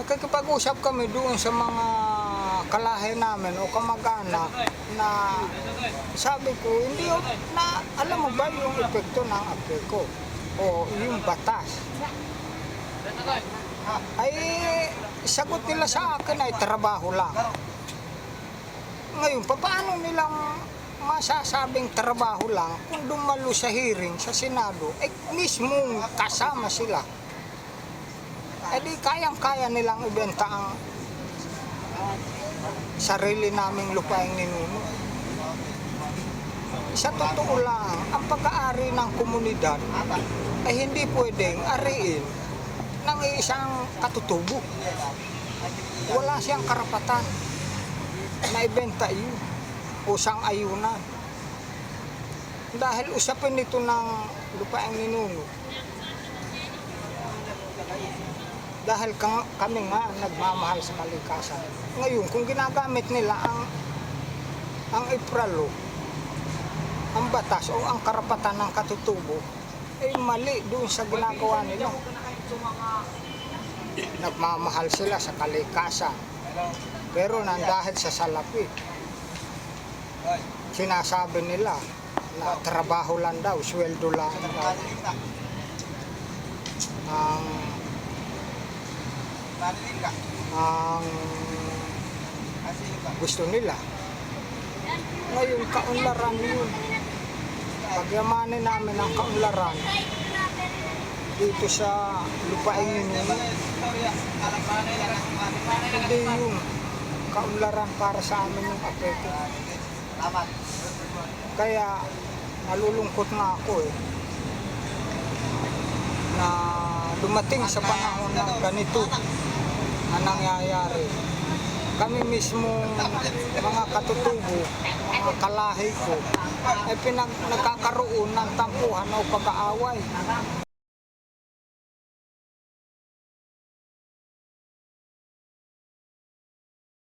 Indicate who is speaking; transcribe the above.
Speaker 1: Nakikipag-usap kami doon sa mga kalahi namin o kamag-anak na sabi ko, hindi na alam mo ba yung epekto ng apeko o yung batas? Ay, sagot nila sa akin ay trabaho lang. Ngayon, paano nilang masasabing trabaho lang kung dumalo sa hearing sa Senado, mismong kasama sila? Di kayang-kaya nilang ibenta ang sarili naming lupaing ninuno. Sa totoo lang, ang pag-aari ng komunidad ay hindi pwedeng ariin ng isang katutubo. Wala siyang karapatan na ibenta yun o sang-ayunan. Dahil usapin nito ng lupaing ninuno. Dahil kami nga nagmamahal sa kalikasan. Ngayon, kung ginagamit nila ang ipralo, ang batas o ang karapatan ng katutubo, ay mali doon sa ginagawa nila. Nagmamahal sila sa kalikasan. Pero dahil sa salapi, sinasabi nila na trabaho lang daw, sweldo lang daw. Ang gusto nila. Ngayon, kaunlaran yun. Pagyamanin namin ang kaunlaran dito sa lupain ninuno. Hindi yung kaunlaran para sa amin yung apeko. Kaya nalulungkot nga ako na dumating sa panahon ng ganito na nangyayari. Kami mismo mga katutubo, mga kalahi ko, ay nagkakaroon ng tampuhan o pag-aaway.